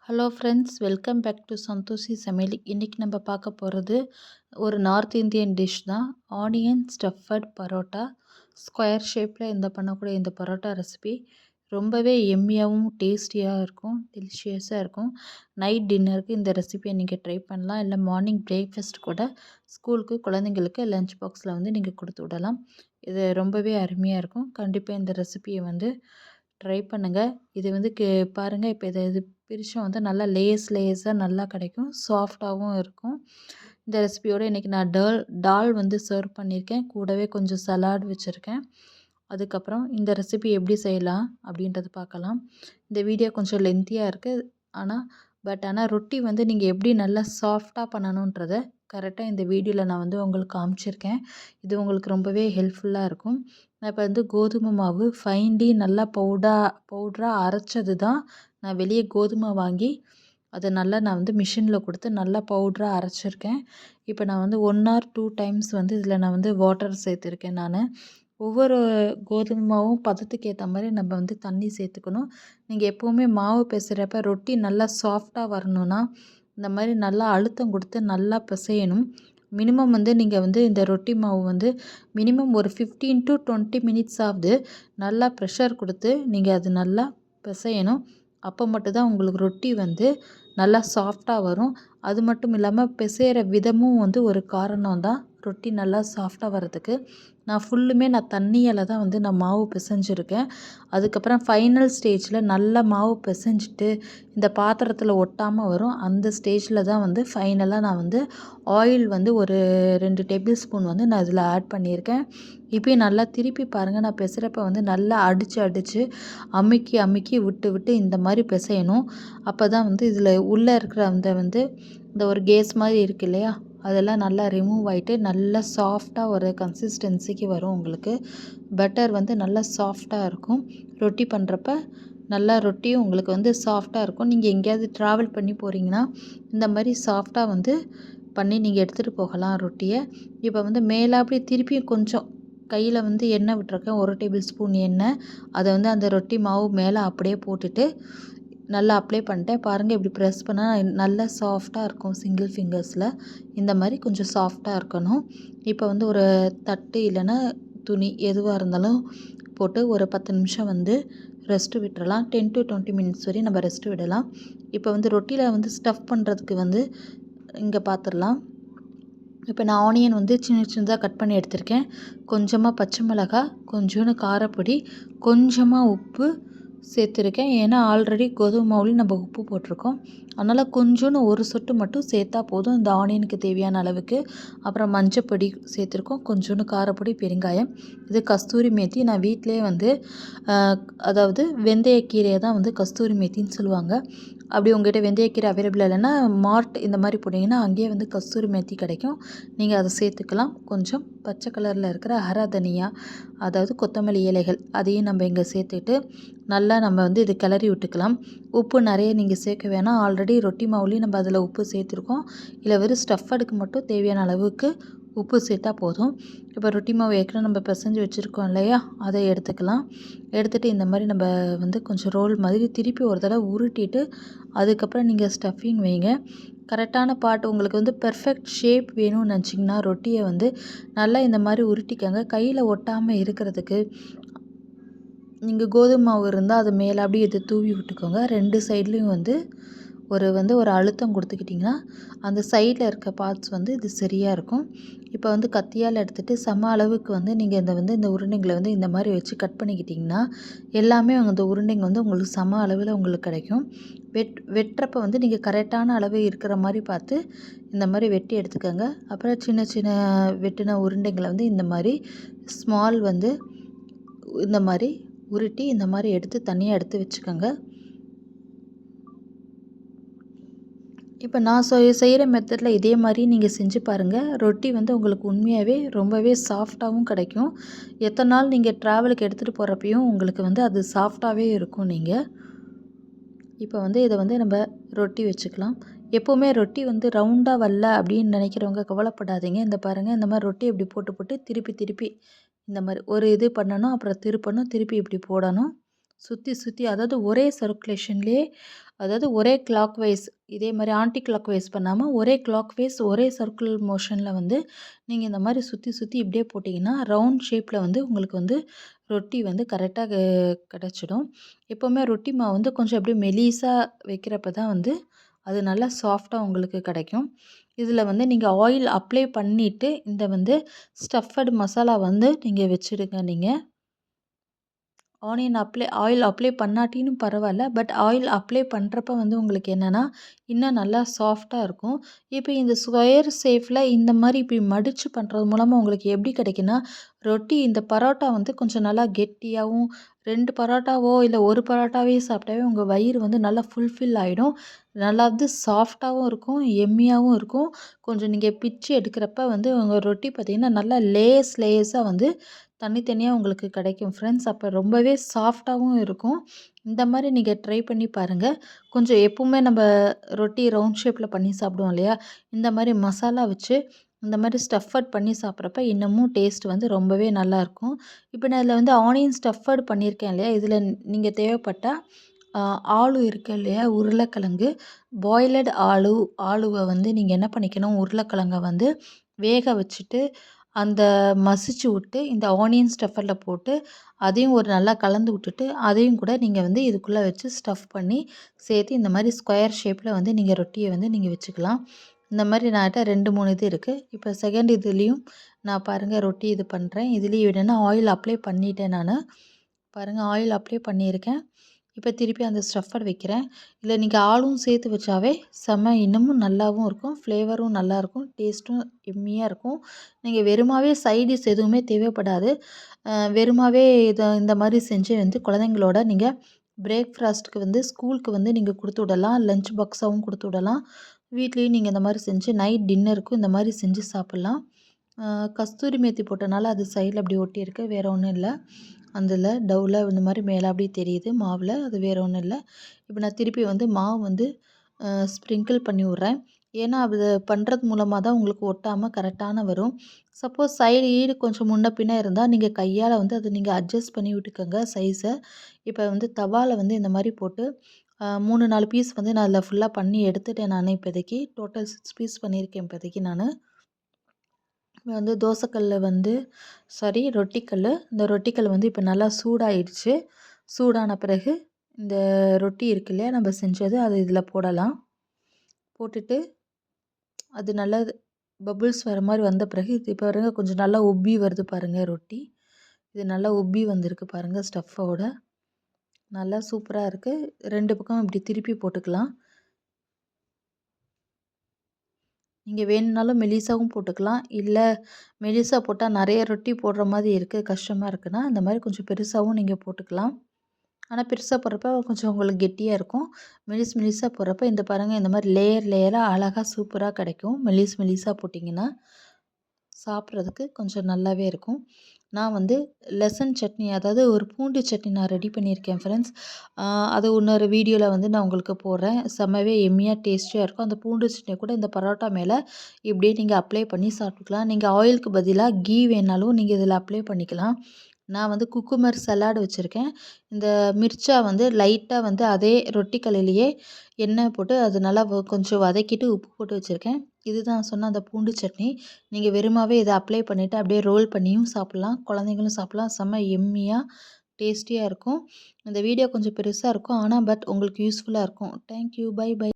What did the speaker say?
Hello friends, welcome back to Santhoshi Samayal. இன்றைக்கி நம்ம பார்க்க போகிறது ஒரு நார்த் இந்தியன் டிஷ் தான். Onion stuffed parotta. ஸ்கொயர் ஷேப்பில் பண்ணக்கூடிய இந்த பரோட்டா ரெசிபி ரொம்பவே எம்மியாகவும் டேஸ்டியாக இருக்கும், டெலிஷியஸாக இருக்கும். நைட் டின்னருக்கு இந்த ரெசிபியை நீங்கள் ட்ரை பண்ணலாம். இல்லை மார்னிங் பிரேக்ஃபாஸ்ட் கூட ஸ்கூலுக்கு குழந்தைங்களுக்கு லஞ்ச் பாக்ஸில் நீங்கள் கொடுத்து விடலாம். இது ரொம்பவே அருமையாக இருக்கும். கண்டிப்பாக இந்த ரெசிபியை ட்ரை பண்ணுங்கள். இது பாருங்கள், இப்போ இது பிரித்தா நல்லா லேஸாக நல்லா கிடைக்கும், சாஃப்டாகவும் இருக்கும். இந்த ரெசிபியோடு இன்றைக்கி நான் டால் சர்வ் பண்ணியிருக்கேன். கூடவே கொஞ்சம் சலாட் வச்சுருக்கேன். அதுக்கப்புறம் இந்த ரெசிபி எப்படி செய்யலாம் அப்படின்றது பார்க்கலாம். இந்த வீடியோ கொஞ்சம் லென்த்தியாக இருக்குது. ஆனால் ரொட்டி நீங்கள் எப்படி நல்லா சாஃப்டாக பண்ணணுன்றதை கரெக்டாக இந்த வீடியோவில் நான் உங்களுக்கு காமிச்சிருக்கேன். இது உங்களுக்கு ரொம்பவே ஹெல்ப்ஃபுல்லாக இருக்கும். நான் இப்போ கோதுமை மாவு ஃபைன்லி நல்லா பவுடராக அரைச்சது தான். நான் வெளியே கோதுமை வாங்கி அதை நல்லா நான் மிஷினில் கொடுத்து நல்லா பவுடராக அரைச்சிருக்கேன். இப்போ நான் 1 ஆர் 2 டைம்ஸ் இதில் நான் வாட்டர் சேர்த்துருக்கேன். நான் ஒவ்வொரு கோதுமை மாவும் பதத்துக்கு ஏற்ற மாதிரி நம்ம தண்ணி சேர்த்துக்கணும். நீங்கள் எப்போவுமே மாவு பிசைகிறப்ப ரொட்டி நல்லா சாஃப்டாக வரணும்னா இந்த மாதிரி நல்லா அழுத்தம் கொடுத்து நல்லா பிசையணும். மினிமம் நீங்கள் இந்த ரொட்டி மாவு மினிமம் ஒரு 15 to 20 மினிட்ஸ் ஆகுது நல்லா ப்ரெஷர் கொடுத்து நீங்கள் அது நல்லா பிசையணும். அப்போ மட்டும்தான் உங்களுக்கு ரொட்டி நல்லா சாஃப்டாக வரும். அது மட்டும் இல்லாமல் பிசைகிற விதமும் ஒரு காரணம் தான் ரொட்டி நல்லா சாஃப்டாக வரதுக்கு. நான் தண்ணியால் தான் நான் மாவு பிசைஞ்சிருக்கேன். அதுக்கப்புறம் ஃபைனல் ஸ்டேஜில் நல்லா மாவு பிசைஞ்சிட்டு இந்த பாத்திரத்தில் ஒட்டாமல் வரும். அந்த ஸ்டேஜில் தான் ஃபைனலாக நான் ஆயில் ஒரு 2 டேபிள் ஸ்பூன் நான் இதில் ஆட் பண்ணியிருக்கேன். இப்போயும் நல்லா திருப்பி பாருங்கள். நான் பிசைகிறப்ப நல்லா அடித்து அமுக்கி விட்டு இந்த மாதிரி பிசையணும். அப்போ தான் இதில் உள்ளே இருக்கிற இந்த ஒரு கேஸ் மாதிரி இருக்கு இல்லையா, அதெல்லாம் நல்லா ரிமூவ் ஆகிட்டு நல்லா சாஃப்டாக ஒரு கன்சிஸ்டன்சிக்கு வரும். உங்களுக்கு பட்டர் நல்லா சாஃப்டாக இருக்கும். ரொட்டி பண்ணுறப்ப நல்லா ரொட்டியும் உங்களுக்கு சாஃப்டாக இருக்கும். நீங்கள் எங்கேயாவது ட்ராவல் பண்ணி போகிறீங்கன்னா இந்த மாதிரி சாஃப்டாக பண்ணி நீங்கள் எடுத்துகிட்டு போகலாம் ரொட்டியை. இப்போ மேலாப்படி திருப்பியும் கொஞ்சம் கையில் எண்ணெய் விட்டுருக்கேன், 1 டேபிள் ஸ்பூன் எண்ணெய். அதை அந்த ரொட்டி மாவு மேலே அப்படியே போட்டுட்டு நல்லா அப்ளை பண்ணிட்டேன். பாருங்கள், இப்படி ப்ரெஸ் பண்ணால் நல்லா சாஃப்டாக இருக்கும். சிங்கிள் ஃபிங்கர்ஸில் இந்த மாதிரி கொஞ்சம் சாஃப்டாக இருக்கணும். இப்போ ஒரு தட்டு இல்லைன்னா துணி எதுவாக இருந்தாலும் போட்டு ஒரு 10 நிமிஷம் ரெஸ்ட்டு விட்டுறலாம். 10 to 20 மினிட்ஸ் வரையும் நம்ம ரெஸ்ட்டு விடலாம். இப்போ ரொட்டியில் ஸ்டஃப் பண்ணுறதுக்கு இங்கே பார்த்துடலாம். இப்போ நான் ஆனியன் சின்னதாக கட் பண்ணி எடுத்திருக்கேன். கொஞ்சமாக பச்சை மிளகாய், கொஞ்சோண்டு காரப்பொடி, கொஞ்சமாக உப்பு சேர்த்துருக்கேன். ஏன்னா ஆல்ரெடி கோதுமை மாவுலேயும் நம்ம உப்பு போட்டிருக்கோம். அதனால் கொஞ்சோண்டு ஒரு சொட்டு மட்டும் சேர்த்தா போதும் இந்த ஆனியனுக்கு தேவையான அளவுக்கு. அப்புறம் மஞ்சப்பொடி சேர்த்துருக்கோம், கொஞ்சோண்டு காரப்பொடி, பெருங்காயம். இது கஸ்தூரி மேத்தி. நான் வீட்டிலே அதாவது வெந்தயக்கீரையை தான் கஸ்தூரி மேத்தின்னு சொல்லுவாங்க. அப்படி உங்கள்கிட்ட வெந்தயக்கீரை அவைலபிள் இல்லைன்னா மார்ட் இந்த மாதிரி போட்டிங்கன்னா அங்கேயே கஸ்தூரி மேத்தி கிடைக்கும். நீங்கள் அதை சேர்த்துக்கலாம். கொஞ்சம் பச்சை கலரில் இருக்கிற ஹரா தனியா, அதாவது கொத்தமல்லி இலைகள், அதையும் நம்ம இங்கே சேர்த்துட்டு நல்லா நம்ம இது கிளறி விட்டுக்கலாம். உப்பு நிறைய நீங்கள் சேர்க்க வேணாம். ஆல்ரெடி ரொட்டி மாவுலேயும் நம்ம அதில் உப்பு சேர்த்துருக்கோம். இல்லை வெறும் ஸ்டஃபடுக்கு மட்டும் தேவையான அளவுக்கு உப்பு சேர்த்தா போதும். இப்போ ரொட்டி மாவு ஏற்கனவே நம்ம பிசைஞ்சு வச்சுருக்கோம் இல்லையா, அதை எடுத்துக்கலாம். எடுத்துகிட்டு இந்த மாதிரி நம்ம கொஞ்சம் ரோல் மாதிரி திருப்பி ஒரு தடவை உருட்டிட்டு அதுக்கப்புறம் நீங்கள் ஸ்டஃபிங் வைங்க. கரெக்டான பார்ட் உங்களுக்கு பெர்ஃபெக்ட் ஷேப் வேணும்னு நினச்சிங்கன்னா ரொட்டியை நல்லா இந்த மாதிரி உருட்டிக்கங்க. கையில் ஒட்டாமல் இருக்கிறதுக்கு நீங்கள் கோதுமை மாவு இருந்தால் அது மேலே அப்படியே இதை தூவி விட்டுக்கோங்க. 2 சைட்லேயும் ஒரு அழுத்தம் கொடுத்துக்கிட்டிங்கன்னா அந்த சைடில் இருக்க பார்ட்ஸ் இது சரியாக இருக்கும். இப்போ கத்தியால் எடுத்துகிட்டு சம அளவுக்கு நீங்கள் இந்த உருண்டைங்களை இந்த மாதிரி வச்சு கட் பண்ணிக்கிட்டிங்கன்னா எல்லாமே அந்த உருண்டைங்க உங்களுக்கு சம அளவில் உங்களுக்கு கிடைக்கும். வெட்டுறப்ப நீங்கள் கரெக்டான அளவு இருக்கிற மாதிரி பார்த்து இந்த மாதிரி வெட்டி எடுத்துக்கோங்க. அப்புறம் சின்ன சின்ன வெட்டின உருண்டைங்களை இந்த மாதிரி ஸ்மால் இந்த மாதிரி உருட்டி இந்த மாதிரி எடுத்து தனியாக எடுத்து வச்சுக்கோங்க. இப்போ நான் செய்கிற மெத்தடில் இதே மாதிரி நீங்கள் செஞ்சு பாருங்கள். ரொட்டி உங்களுக்கு உண்மையாகவே ரொம்பவே சாஃப்டாகவும் கிடைக்கும். எத்தனை நாள் நீங்கள் ட்ராவலுக்கு எடுத்துகிட்டு போகிறப்பையும் உங்களுக்கு அது சாஃப்டாகவே இருக்கும். நீங்கள் இப்போ இதை நம்ம ரொட்டி வச்சுக்கலாம். எப்போவுமே ரொட்டி ரவுண்டாக வரல அப்படின்னு நினைக்கிறவங்க கவலைப்படாதீங்க. இந்த பாருங்கள், இந்த மாதிரி ரொட்டி இப்படி போட்டு திருப்பி இந்த மாதிரி ஒரு இது பண்ணணும், அப்புறம் திருப்பணும், திருப்பி இப்படி போடணும். சுற்றி அதாவது ஒரே சர்க்குலேஷன்லேயே, அதாவது ஒரே கிளாக் வைஸ் இதே மாதிரி ஆன்டி கிளாக் வைஸ் பண்ணாமல் ஒரே கிளாக் வைஸ் ஒரே சர்க்கிள் மோஷனில் வந்து நீங்கள் இந்த மாதிரி சுற்றி இப்படியே போட்டிங்கன்னா ரவுண்ட் ஷேப்பில் வந்து உங்களுக்கு வந்து ரொட்டி வந்து கரெக்டாக கிடச்சிடும். எப்போவுமே ரொட்டி மாவு வந்து கொஞ்சம் அப்படியே மெலிசாக வைக்கிறப்ப தான் வந்து அது நல்லா சாஃப்டாக உங்களுக்கு கிடைக்கும். இதில் வந்து நீங்கள் ஆயில் அப்ளை பண்ணிவிட்டு இந்த வந்து ஸ்டஃப்டு மசாலா வந்து நீங்கள் வச்சுடுங்க. நீங்கள் ஆயில் அப்ளை பண்ணாட்டியும் பரவாயில்ல. பட் ஆயில் அப்ளை பண்ணுறப்ப வந்து உங்களுக்கு என்னென்னா இன்னும் நல்லா சாஃப்டாக இருக்கும். இப்போ இந்த ஸ்கொயர் ஷேப்பில் இந்த மாதிரி இப்படி மடித்து பண்ணுறது மூலமாக உங்களுக்கு எப்படி கிடைக்குன்னா, ரொட்டி இந்த பரோட்டா வந்து கொஞ்சம் நல்லா கெட்டியாகவும் 2 பரோட்டாவோ இல்லை 1 பரோட்டாவே சாப்பிட்டாவே உங்கள் வயிறு வந்து நல்லா ஃபுல்ஃபில் ஆகிடும். நல்லா வந்து சாஃப்டாகவும் இருக்கும், எம்மியாகவும் இருக்கும். கொஞ்சம் நீங்கள் பிச்சு எடுக்கிறப்ப வந்து உங்கள் ரொட்டி பார்த்திங்கன்னா நல்லா லேயர்ஸாக வந்து தனித்தனியாக உங்களுக்கு கிடைக்கும் ஃப்ரெண்ட்ஸ். அப்போ ரொம்பவே சாஃப்டாகவும் இருக்கும். இந்த மாதிரி நீங்கள் ட்ரை பண்ணி பாருங்கள். கொஞ்சம் எப்பவுமே நம்ம ரொட்டி ரவுண்ட் ஷேப்பில் பண்ணி சாப்பிடுவோம் இல்லையா, இந்த மாதிரி மசாலா வச்சு இந்த மாதிரி ஸ்டஃபட் பண்ணி சாப்பிட்றப்ப இன்னமும் டேஸ்ட் வந்து ரொம்பவே நல்லாயிருக்கும். இப்போ நான் இதில் வந்து ஆனியன் ஸ்டஃபட் பண்ணியிருக்கேன் இல்லையா, இதில் நீங்கள் தேவைப்பட்டால் ஆலு இருக்கு இல்லையா, உருளைக்கிழங்கு, பாயிலட் ஆலுவை வந்து நீங்கள் என்ன பண்ணிக்கணும், உருளைக்கிழங்கை வந்து வேக வச்சுட்டு அந்த மசிச்சு விட்டு இந்த ஆனியன் ஸ்டஃபரில் போட்டு அதையும் ஒரு நல்லா கலந்து விட்டுட்டு அதையும் கூட நீங்கள் வந்து இதுக்குள்ளே வச்சு ஸ்டஃப் பண்ணி சேர்த்து இந்த மாதிரி ஸ்கொயர் ஷேப்பில் வந்து நீங்கள் ரொட்டியை வந்து நீங்கள் வச்சுக்கலாம். இந்த மாதிரி நான்கிட்ட 2, 3 இது இருக்குது. இப்போ செகண்ட் இதுலேயும் நான் பாருங்கள் ரொட்டி இது பண்ணுறேன். இதுலேயும் என்னென்னா ஆயில் அப்ளை பண்ணிட்டேன் நான். பாருங்கள் ஆயில் அப்ளை பண்ணியிருக்கேன். இப்போ திருப்பி அந்த ஸ்டஃபர் வைக்கிறேன். இல்லை நீங்கள் ஆலும் சேர்த்து வச்சாவே செம்ம இன்னமும் நல்லாவும் இருக்கும், ஃப்ளேவரும் நல்லாயிருக்கும், டேஸ்ட்டும் எம்மியாக இருக்கும். நீங்கள் வெறுமாவே சைடிஷ் எதுவுமே தேவைப்படாது. வெறுமாவே இந்த மாதிரி செஞ்சு வந்து குழந்தைங்களோட நீங்கள் பிரேக்ஃபாஸ்ட்டுக்கு வந்து ஸ்கூலுக்கு வந்து நீங்கள் கொடுத்து விடலாம். லஞ்ச் பாக்ஸாகவும் கொடுத்து விடலாம். வீட்லேயும் நீங்கள் இந்த மாதிரி செஞ்சு நைட் டின்னருக்கும் இந்த மாதிரி செஞ்சு சாப்பிட்லாம். கஸ்தூரி மேத்தி போட்டனால அது சைடில் அப்படி ஒட்டியிருக்கு, வேறு ஒன்றும் இல்லை. அதில் டவ்வில் இந்த மாதிரி மேலே அப்படியே தெரியுது மாவில், அது வேறு ஒன்றும் இல்லை. இப்போ நான் திருப்பி வந்து மாவு வந்து ஸ்ப்ரிங்கிள் பண்ணி விட்றேன். ஏன்னா அது பண்ணுறது மூலமாக தான் உங்களுக்கு ஒட்டாமல் கரெக்டான வரும். சப்போஸ் சைடு ஈடு கொஞ்சம் முன்ன பின்ன இருந்தால் நீங்கள் கையால் வந்து அதை நீங்கள் அட்ஜஸ்ட் பண்ணி விட்டுக்கோங்க சைஸை. இப்போ வந்து தவாவில் வந்து இந்த மாதிரி போட்டு 3, 4 பீஸ் வந்து நான் அதில் ஃபுல்லாக பண்ணி எடுத்துட்டேன். நான் இப்போதைக்கு டோட்டல் 6 பீஸ் பண்ணியிருக்கேன் இப்போதைக்கு நான். வந்து தோசைக்கல்ல வந்து ரொட்டிக்கல். இந்த ரொட்டிக்கல் வந்து இப்போ நல்லா சூடாயிடுச்சு. சூடான பிறகு இந்த ரொட்டி இருக்கு இல்லையா நம்ம செஞ்சது, அது இதில் போடலாம். போட்டுட்டு அது நல்லா பபுள்ஸ் வர மாதிரி வந்த பிறகு இது பாருங்கள் கொஞ்சம் நல்லா உப்பி வருது பாருங்கள் ரொட்டி. இது நல்லா உப்பி வந்திருக்கு பாருங்கள் ஸ்டஃப்போட. நல்லா சூப்பராக இருக்குது. 2 பக்கம் இப்படி திருப்பி போட்டுக்கலாம். நீங்கள் வேணும்னாலும் மெலிசாவும் போட்டுக்கலாம். இல்லை மெலிசா போட்டால் நிறைய ரொட்டி போடுற மாதிரி இருக்குது, கஷ்டமாக இருக்குன்னா இந்த மாதிரி கொஞ்சம் பெருசாகவும் நீங்கள் போட்டுக்கலாம். ஆனால் பெருசாக போடுறப்ப கொஞ்சம் உங்களுக்கு கெட்டியாக இருக்கும். மெலிசாக போடுறப்ப இந்த பாருங்கள் இந்த மாதிரி லேயராக அழகாக சூப்பராக கிடைக்கும். மெலிசாக போட்டிங்கன்னா சாப்பிட்றதுக்கு கொஞ்சம் நல்லாவே இருக்கும். நான் வந்து லெசன் சட்னி, அதாவது ஒரு பூண்டு சட்னி நான் ரெடி பண்ணியிருக்கேன் ஃப்ரெண்ட்ஸ். அது இன்னொரு வீடியோவில் வந்து நான் உங்களுக்கு போடுறேன். செம்மவே எம்மியாக டேஸ்டியாக இருக்கும். அந்த பூண்டு சட்னி கூட இந்த பரோட்டா மேலே இப்படியே நீங்கள் அப்ளை பண்ணி சாப்பிட்டுக்கலாம். நீங்கள் ஆயிலுக்கு பதிலாக கீ வேணாலும் நீங்கள் இதில் அப்ளை பண்ணிக்கலாம். நான் வந்து குக்கும்பர் சலாடு வச்சுருக்கேன். இந்த மிர்ச்சா வந்து லைட்டாக வந்து அதே ரொட்டிக்கல்லையே எண்ணெய் போட்டு அது நல்லா கொஞ்சம் வதக்கிட்டு உப்பு போட்டு வச்சுருக்கேன். இதுதான் சொன்ன அந்த பூண்டு சட்னி. நீங்கள் வெறுமாவே இதை அப்ளை பண்ணிவிட்டு அப்படியே ரோல் பண்ணியும் சாப்பிட்லாம். குழந்தைங்களும் சாப்பிட்லாம். செம்ம எம்மியாக டேஸ்டியாக இருக்கும். இந்த வீடியோ கொஞ்சம் பெருசாக இருக்கும், ஆனால் பட் உங்களுக்கு யூஸ்ஃபுல்லாக இருக்கும். தேங்க்யூ. பை.